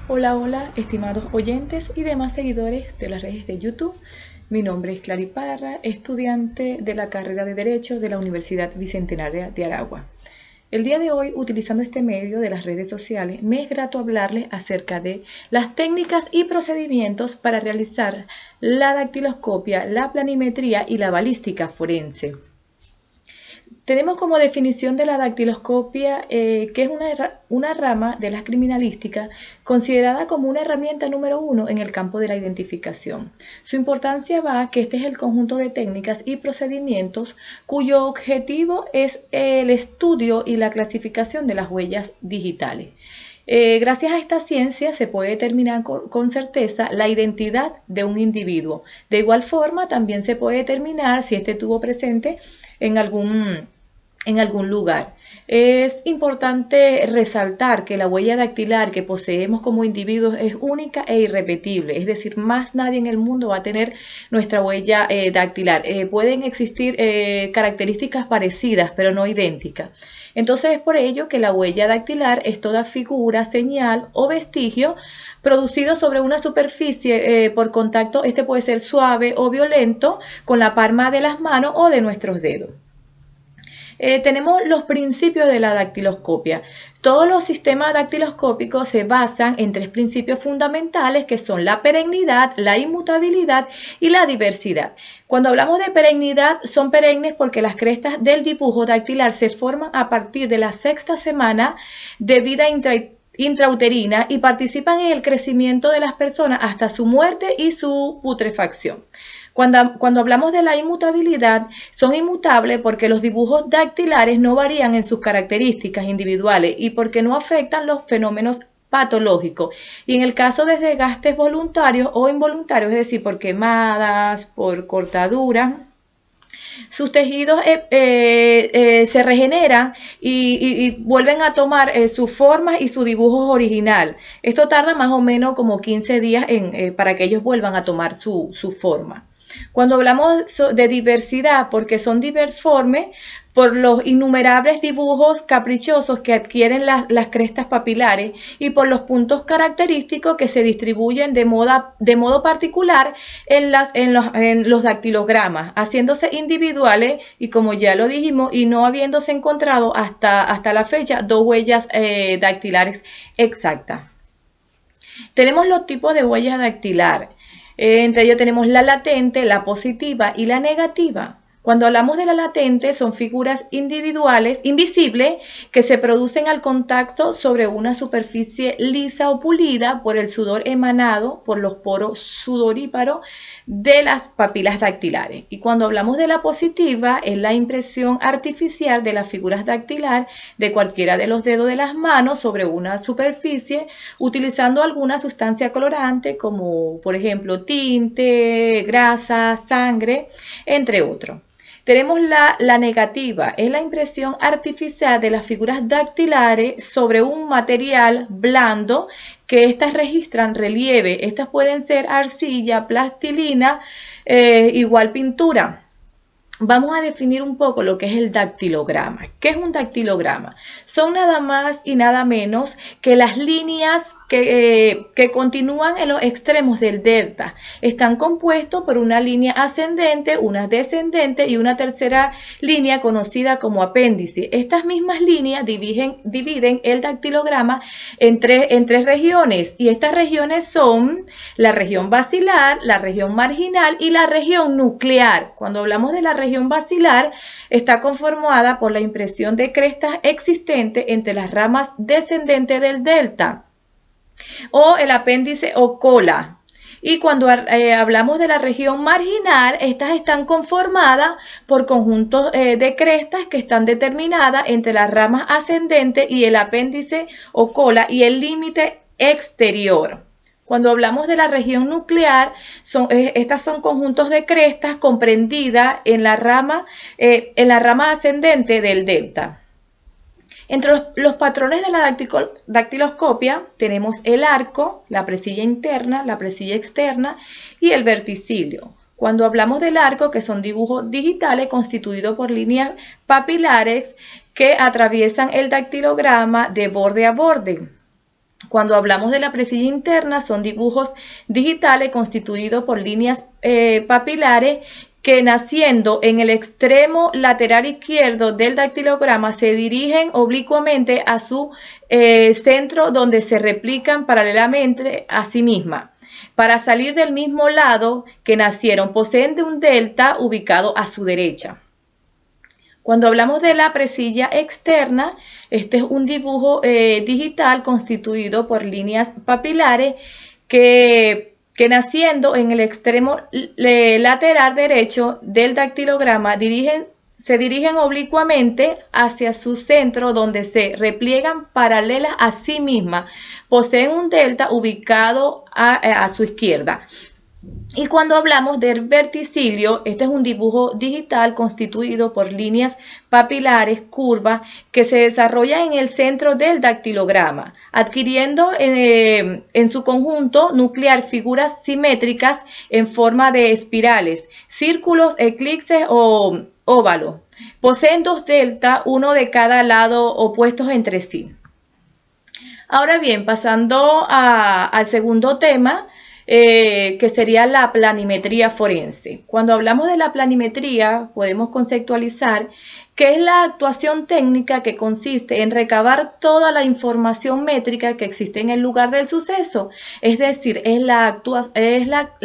Hola, hola, estimados oyentes y demás seguidores de las redes de YouTube. Mi nombre es Clary Parra, estudiante de la carrera de Derecho de la Universidad Bicentenaria de Aragua. El día de hoy, utilizando este medio de las redes sociales, me es grato hablarles acerca de las técnicas y procedimientos para realizar la dactiloscopia, la planimetría y la balística forense. Tenemos como definición de la dactiloscopia que es una rama de la criminalística considerada como una herramienta número uno en el campo de la identificación. Su importancia va a que este es el conjunto de técnicas y procedimientos cuyo objetivo es el estudio y la clasificación de las huellas digitales. Gracias a esta ciencia se puede determinar con certeza la identidad de un individuo. De igual forma, también se puede determinar si este estuvo presente en algún lugar. Es importante resaltar que la huella dactilar que poseemos como individuos es única e irrepetible, es decir, más nadie en el mundo va a tener nuestra huella dactilar. Pueden existir características parecidas, pero no idénticas. Entonces es por ello que la huella dactilar es toda figura, señal o vestigio producido sobre una superficie por contacto, este puede ser suave o violento, con la palma de las manos o de nuestros dedos. Tenemos los principios de la dactiloscopia. Todos los sistemas dactiloscópicos se basan en tres principios fundamentales que son la perennidad, la inmutabilidad y la diversidad. Cuando hablamos de perennidad, son perennes porque las crestas del dibujo dactilar se forman a partir de la sexta semana de vida intrauterina y participan en el crecimiento de las personas hasta su muerte y su putrefacción. Cuando hablamos de la inmutabilidad, son inmutables porque los dibujos dactilares no varían en sus características individuales y porque no afectan los fenómenos patológicos. Y en el caso de desgastes voluntarios o involuntarios, es decir, por quemadas, por cortaduras, sus tejidos se regeneran y vuelven a tomar su forma y su dibujo original. Esto tarda más o menos como 15 días para que ellos vuelvan a tomar su forma. Cuando hablamos de diversidad, porque son diverformes por los innumerables dibujos caprichosos que adquieren las crestas papilares y por los puntos característicos que se distribuyen de modo particular en los dactilogramas, haciéndose individuales y como ya lo dijimos, y no habiéndose encontrado hasta la fecha dos huellas dactilares exactas. Tenemos los tipos de huellas dactilares. Entre ellos tenemos la latente, la positiva y la negativa. Cuando hablamos de la latente, son figuras individuales, invisibles, que se producen al contacto sobre una superficie lisa o pulida por el sudor emanado por los poros sudoríparos de las papilas dactilares. Y cuando hablamos de la positiva, es la impresión artificial de las figuras dactilar de cualquiera de los dedos de las manos sobre una superficie utilizando alguna sustancia colorante como por ejemplo tinte, grasa, sangre, entre otros. Tenemos la negativa, es la impresión artificial de las figuras dactilares sobre un material blando que estas registran relieve. Estas pueden ser arcilla, plastilina, igual pintura. Vamos a definir un poco lo que es el dactilograma. ¿Qué es un dactilograma? Son nada más y nada menos que las líneas que continúan en los extremos del delta. Están compuestos por una línea ascendente, una descendente y una tercera línea conocida como apéndice. Estas mismas líneas dividen el dactilograma en tres regiones y estas regiones son la región basilar, la región marginal y la región nuclear. Cuando hablamos de la región basilar, está conformada por la impresión de crestas existentes entre las ramas descendentes del delta o el apéndice o cola. Y cuando hablamos de la región marginal, estas están conformadas por conjuntos de crestas que están determinadas entre las ramas ascendentes y el apéndice o cola y el límite exterior. Cuando hablamos de la región nuclear, estas son conjuntos de crestas comprendidas en la rama ascendente del delta. Entre los patrones de la dactiloscopia tenemos el arco, la presilla interna, la presilla externa y el verticilio. Cuando hablamos del arco, que son dibujos digitales constituidos por líneas papilares que atraviesan el dactilograma de borde a borde. Cuando hablamos de la presilla interna, son dibujos digitales constituidos por líneas papilares que, naciendo en el extremo lateral izquierdo del dactilograma, se dirigen oblicuamente a su centro, donde se replican paralelamente a sí mismas. Para salir del mismo lado que nacieron, poseen de un delta ubicado a su derecha. Cuando hablamos de la presilla externa, este es un dibujo digital constituido por líneas papilares que naciendo en el extremo lateral derecho del dactilograma se dirigen oblicuamente hacia su centro, donde se repliegan paralelas a sí mismas. Poseen un delta ubicado a su izquierda. Y cuando hablamos del verticilio, este es un dibujo digital constituido por líneas papilares curvas que se desarrolla en el centro del dactilograma, adquiriendo en su conjunto nuclear figuras simétricas en forma de espirales, círculos, elipses o óvalos. Poseen dos deltas, uno de cada lado, opuestos entre sí. Ahora bien, pasando al segundo tema, que sería la planimetría forense. Cuando hablamos de la planimetría, podemos conceptualizar que es la actuación técnica que consiste en recabar toda la información métrica que existe en el lugar del suceso. Es decir, es la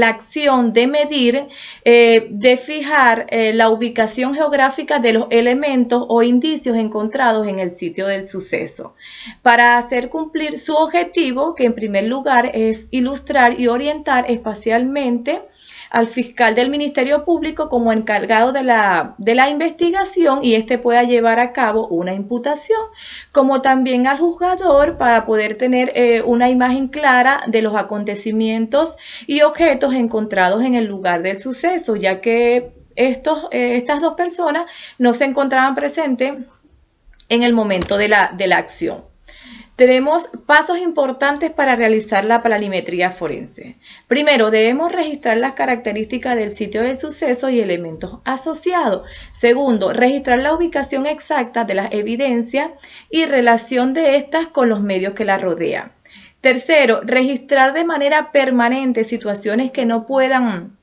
acción de medir, de fijar la ubicación geográfica de los elementos o indicios encontrados en el sitio del suceso, para hacer cumplir su objetivo, que en primer lugar es ilustrar y orientar espacialmente al fiscal del Ministerio Público como encargado de la investigación, y éste pueda llevar a cabo una imputación, como también al juzgador para poder tener una imagen clara de los acontecimientos y objetos encontrados en el lugar del suceso, ya que estas dos personas no se encontraban presentes en el momento de la acción. Tenemos pasos importantes para realizar la planimetría forense. Primero, debemos registrar las características del sitio del suceso y elementos asociados. Segundo, registrar la ubicación exacta de las evidencias y relación de estas con los medios que la rodean. Tercero, registrar de manera permanente situaciones que no puedan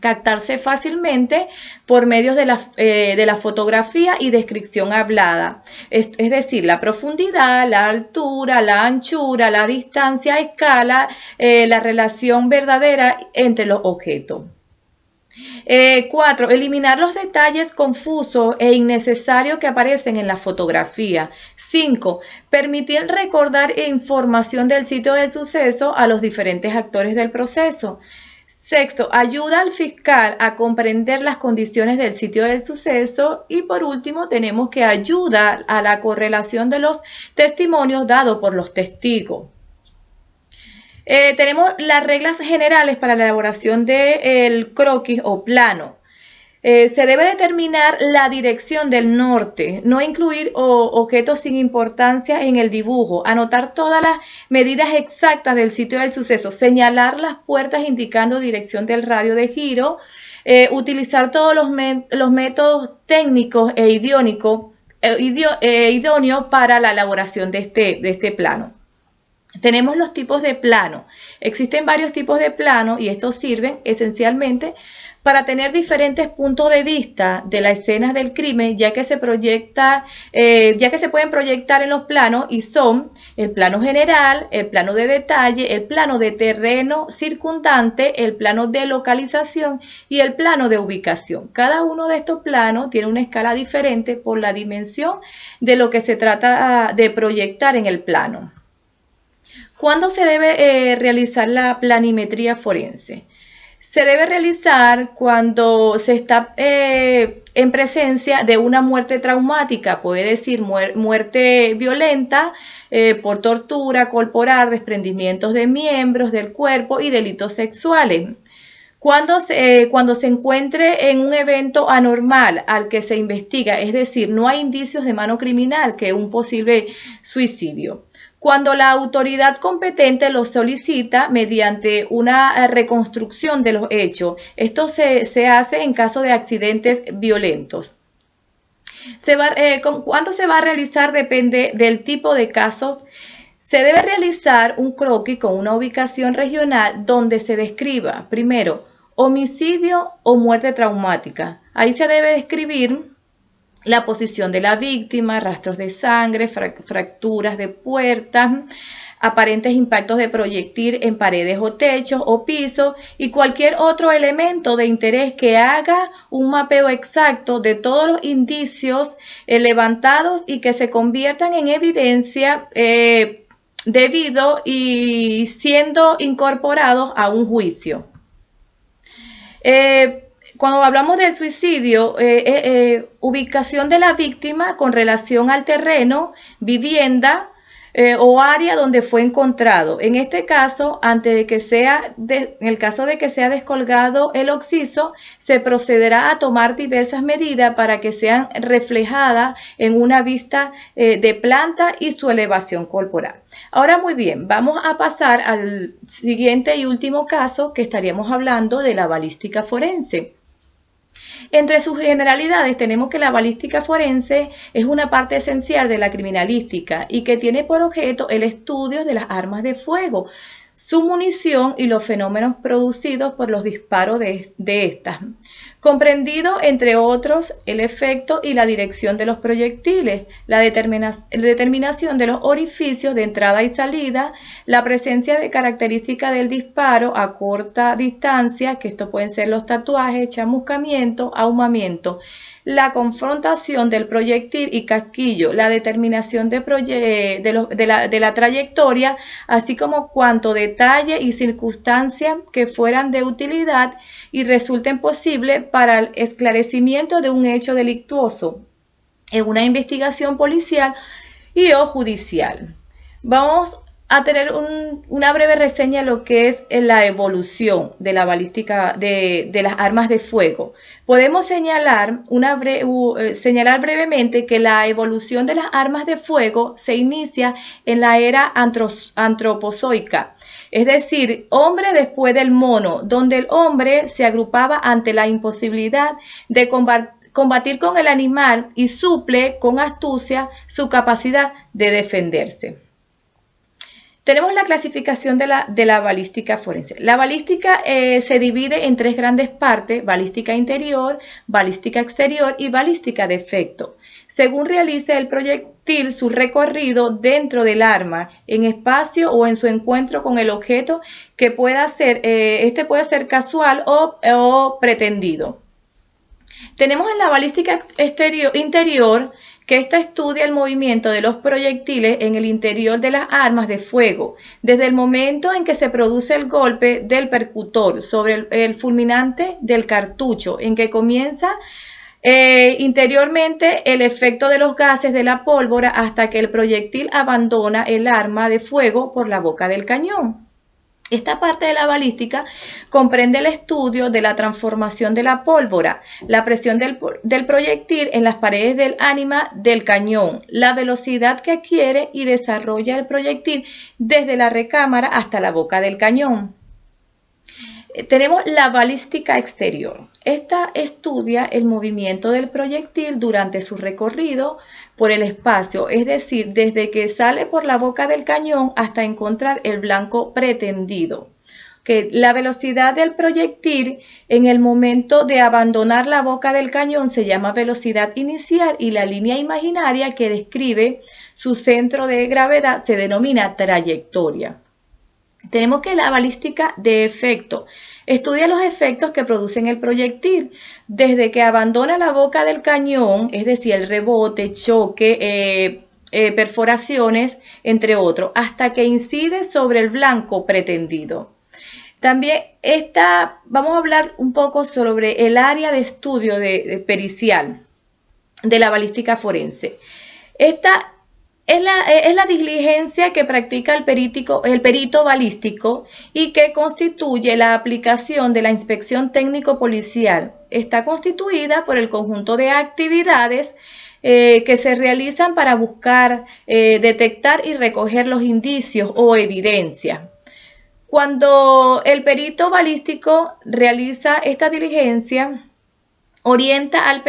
captarse fácilmente por medios de la fotografía y descripción hablada, es decir, la profundidad, la altura, la anchura, la distancia, escala, la relación verdadera entre los objetos. 4. Eliminar los detalles confusos e innecesarios que aparecen en la fotografía. 5. Permitir recordar información del sitio del suceso a los diferentes actores del proceso. Sexto, ayuda al fiscal a comprender las condiciones del sitio del suceso. Y por último, tenemos que ayudar a la correlación de los testimonios dados por los testigos. Tenemos las reglas generales para la elaboración del croquis o plano. Se debe determinar la dirección del norte, no incluir objetos sin importancia en el dibujo, anotar todas las medidas exactas del sitio del suceso, señalar las puertas indicando dirección del radio de giro, utilizar todos los métodos técnicos e idóneos para la elaboración de este plano. Tenemos los tipos de plano. Existen varios tipos de plano y estos sirven esencialmente para tener diferentes puntos de vista de las escenas del crimen, ya que se pueden proyectar en los planos, y son el plano general, el plano de detalle, el plano de terreno circundante, el plano de localización y el plano de ubicación. Cada uno de estos planos tiene una escala diferente por la dimensión de lo que se trata de proyectar en el plano. ¿Cuándo se debe realizar la planimetría forense? Se debe realizar cuando se está en presencia de una muerte traumática, puede decir muerte violenta por tortura corporal, desprendimientos de miembros del cuerpo y delitos sexuales. Cuando se encuentre en un evento anormal al que se investiga, es decir, no hay indicios de mano criminal, que es un posible suicidio. Cuando la autoridad competente lo solicita mediante una reconstrucción de los hechos. Esto se hace en caso de accidentes violentos. ¿Cuándo se va a realizar? Depende del tipo de casos. Se debe realizar un croquis con una ubicación regional donde se describa, primero, homicidio o muerte traumática. Ahí se debe describir la posición de la víctima, rastros de sangre, fracturas de puertas, aparentes impactos de proyectil en paredes o techos o pisos y cualquier otro elemento de interés que haga un mapeo exacto de todos los indicios levantados y que se conviertan en evidencia debido y siendo incorporados a un juicio. Cuando hablamos del suicidio, ubicación de la víctima con relación al terreno, vivienda o área donde fue encontrado. En este caso, en el caso de que sea descolgado el occiso, se procederá a tomar diversas medidas para que sean reflejadas en una vista de planta y su elevación corporal. Ahora muy bien, vamos a pasar al siguiente y último caso que estaríamos hablando de la balística forense. Entre sus generalidades tenemos que la balística forense es una parte esencial de la criminalística y que tiene por objeto el estudio de las armas de fuego, su munición y los fenómenos producidos por los disparos de estas, comprendido entre otros el efecto y la dirección de los proyectiles, la determinación de los orificios de entrada y salida, la presencia de características del disparo a corta distancia, que esto pueden ser los tatuajes, chamuscamiento, ahumamiento, la confrontación del proyectil y casquillo, la determinación de la trayectoria, así como cuanto detalle y circunstancias que fueran de utilidad y resulten posibles para el esclarecimiento de un hecho delictuoso en una investigación policial y o judicial. Vamos a tener una breve reseña de lo que es la evolución de la balística de las armas de fuego. Podemos señalar brevemente que la evolución de las armas de fuego se inicia en la era antropozoica, es decir, hombre después del mono, donde el hombre se agrupaba ante la imposibilidad de combatir con el animal y suple con astucia su capacidad de defenderse. Tenemos la clasificación de la balística forense. La balística se divide en tres grandes partes: balística interior, balística exterior y balística de efecto. Según realice el proyectil su recorrido dentro del arma, en espacio o en su encuentro con el objeto, que pueda ser, puede ser casual o pretendido. Tenemos en la balística interior que esta estudia el movimiento de los proyectiles en el interior de las armas de fuego, desde el momento en que se produce el golpe del percutor sobre el fulminante del cartucho, en que comienza interiormente el efecto de los gases de la pólvora hasta que el proyectil abandona el arma de fuego por la boca del cañón. Esta parte de la balística comprende el estudio de la transformación de la pólvora, la presión del proyectil en las paredes del ánima del cañón, la velocidad que adquiere y desarrolla el proyectil desde la recámara hasta la boca del cañón. Tenemos la balística exterior. Esta estudia el movimiento del proyectil durante su recorrido por el espacio, es decir, desde que sale por la boca del cañón hasta encontrar el blanco pretendido. La velocidad del proyectil en el momento de abandonar la boca del cañón se llama velocidad inicial y la línea imaginaria que describe su centro de gravedad se denomina trayectoria. Tenemos que la balística de efecto estudia los efectos que producen el proyectil desde que abandona la boca del cañón, es decir, el rebote, choque, perforaciones, entre otros, hasta que incide sobre el blanco pretendido. También vamos a hablar un poco sobre el área de estudio pericial de la balística forense. Esta es la diligencia que practica el perito balístico y que constituye la aplicación de la inspección técnico-policial. Está constituida por el conjunto de actividades que se realizan para buscar, detectar y recoger los indicios o evidencias. Cuando el perito balístico realiza esta diligencia, orienta al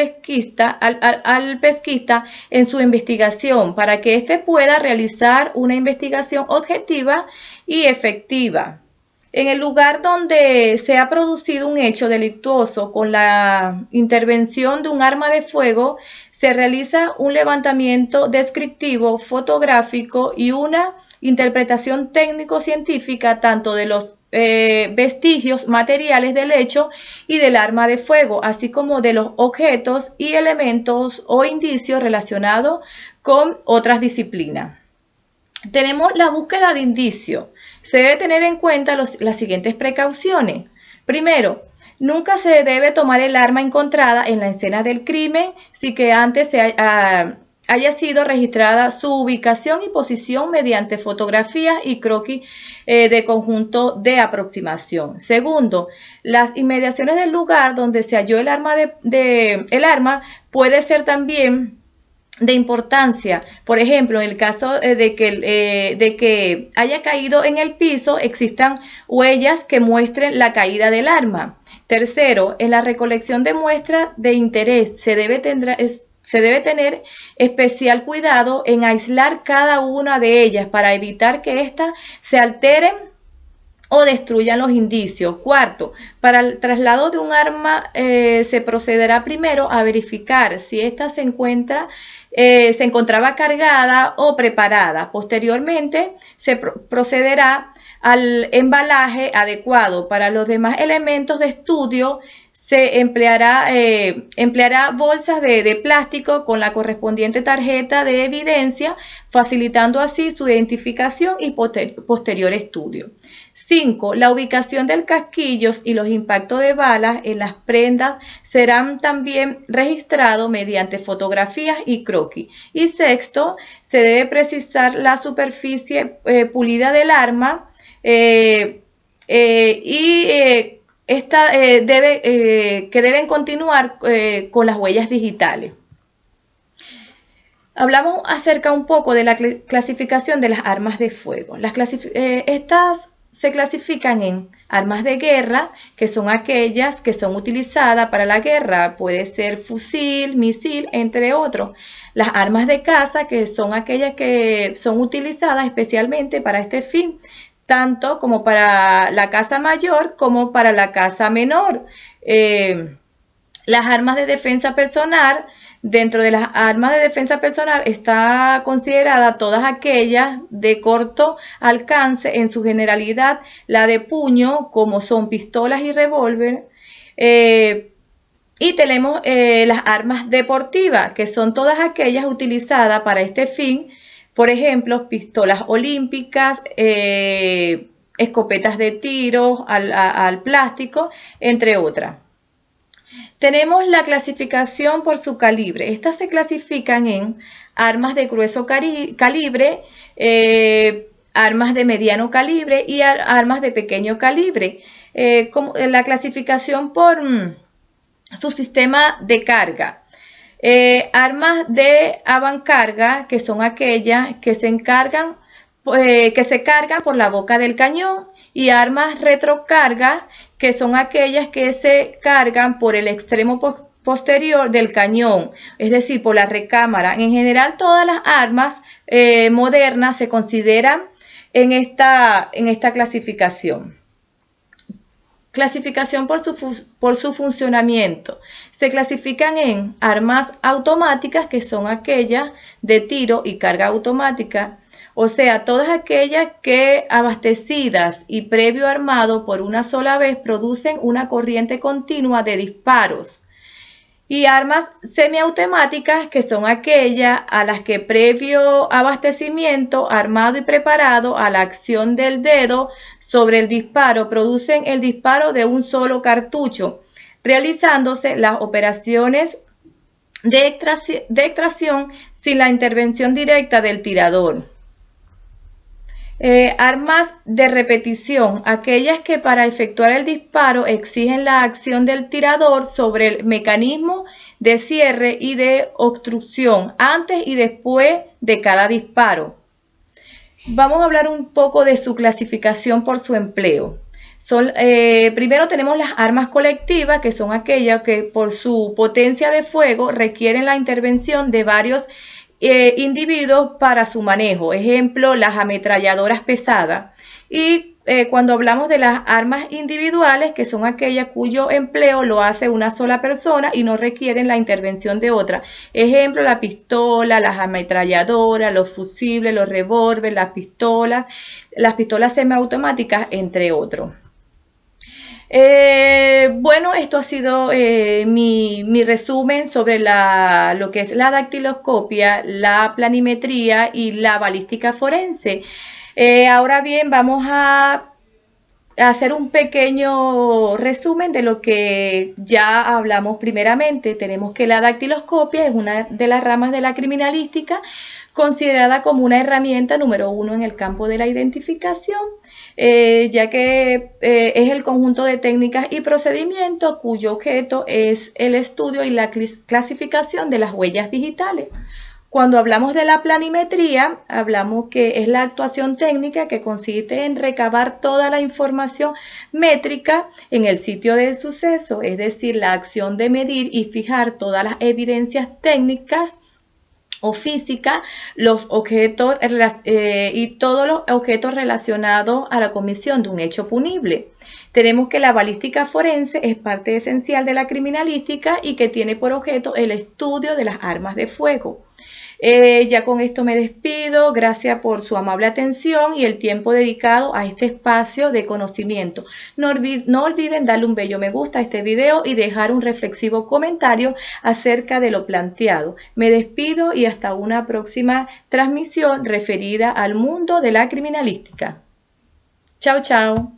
pesquista en su investigación para que éste pueda realizar una investigación objetiva y efectiva. En el lugar donde se ha producido un hecho delictuoso con la intervención de un arma de fuego, se realiza un levantamiento descriptivo, fotográfico y una interpretación técnico-científica tanto de los vestigios materiales del hecho y del arma de fuego, así como de los objetos y elementos o indicios relacionados con otras disciplinas. Tenemos la búsqueda de indicios. Se debe tener en cuenta las siguientes precauciones. Primero, nunca se debe tomar el arma encontrada en la escena del crimen sin que antes haya sido registrada su ubicación y posición mediante fotografías y croquis de conjunto de aproximación. Segundo, las inmediaciones del lugar donde se halló el arma, el arma puede ser también de importancia. Por ejemplo, en el caso de que haya caído en el piso, existan huellas que muestren la caída del arma. Tercero, en la recolección de muestras de interés se debe tener especial cuidado en aislar cada una de ellas para evitar que éstas se alteren o destruyan los indicios. Cuarto, para el traslado de un arma se procederá primero a verificar si ésta se encontraba cargada o preparada. Posteriormente se procederá al embalaje adecuado. Para los demás elementos de estudio se empleará bolsas de plástico con la correspondiente tarjeta de evidencia, facilitando así su identificación y posterior estudio. 5. La ubicación del casquillo y los impactos de balas en las prendas serán también registrados mediante fotografías y croquis. Y sexto, se debe precisar la superficie pulida del arma que deben continuar con las huellas digitales. Hablamos acerca un poco de la clasificación de las armas de fuego. Estas se clasifican en armas de guerra, que son aquellas que son utilizadas para la guerra, puede ser fusil, misil, entre otros. Las armas de caza, que son aquellas que son utilizadas especialmente para este fin, tanto como para la caza mayor como para la caza menor. Las armas de defensa personal. Dentro de las armas de defensa personal está considerada todas aquellas de corto alcance, en su generalidad la de puño, como son pistolas y revólver. Y tenemos las armas deportivas, que son todas aquellas utilizadas para este fin, por ejemplo, pistolas olímpicas, escopetas de tiro al plástico, entre otras. Tenemos la clasificación por su calibre. Estas se clasifican en armas de grueso calibre, armas de mediano calibre y armas de pequeño calibre. La clasificación por su sistema de carga. Armas de avancarga, que son aquellas que se cargan por la boca del cañón, y armas retrocarga, que son aquellas que se cargan por el extremo posterior del cañón, es decir, por la recámara. En general, todas las armas modernas se consideran en esta clasificación. Clasificación por su funcionamiento. Se clasifican en armas automáticas, que son aquellas de tiro y carga automática, o sea, todas aquellas que abastecidas y previo armado por una sola vez producen una corriente continua de disparos. Y armas semiautomáticas, que son aquellas a las que previo abastecimiento, armado y preparado a la acción del dedo sobre el disparo, producen el disparo de un solo cartucho, realizándose las operaciones de extracción sin la intervención directa del tirador. Armas de repetición, aquellas que para efectuar el disparo exigen la acción del tirador sobre el mecanismo de cierre y de obstrucción antes y después de cada disparo. Vamos a hablar un poco de su clasificación por su empleo. Primero tenemos las armas colectivas, que son aquellas que por su potencia de fuego requieren la intervención de varios individuos para su manejo. Ejemplo, las ametralladoras pesadas. Y cuando hablamos de las armas individuales, que son aquellas cuyo empleo lo hace una sola persona y no requieren la intervención de otra. Ejemplo, la pistola, las ametralladoras, los fusibles, los revólveres, las pistolas semiautomáticas, entre otros. Bueno, esto ha sido mi resumen sobre lo que es la dactiloscopia, la planimetría y la balística forense. Ahora bien, vamos a hacer un pequeño resumen de lo que ya hablamos primeramente. Tenemos que la dactiloscopia es una de las ramas de la criminalística considerada como una herramienta número 1 en el campo de la identificación, ya que es el conjunto de técnicas y procedimientos cuyo objeto es el estudio y la clasificación de las huellas digitales. Cuando hablamos de la planimetría, hablamos que es la actuación técnica que consiste en recabar toda la información métrica en el sitio del suceso, es decir, la acción de medir y fijar todas las evidencias técnicas o física, los objetos y todos los objetos relacionados a la comisión de un hecho punible. Tenemos que la balística forense es parte esencial de la criminalística y que tiene por objeto el estudio de las armas de fuego. Ya con esto me despido, gracias por su amable atención y el tiempo dedicado a este espacio de conocimiento. No olviden darle un bello me gusta a este video y dejar un reflexivo comentario acerca de lo planteado. Me despido y hasta una próxima transmisión referida al mundo de la criminalística. Chao, chao.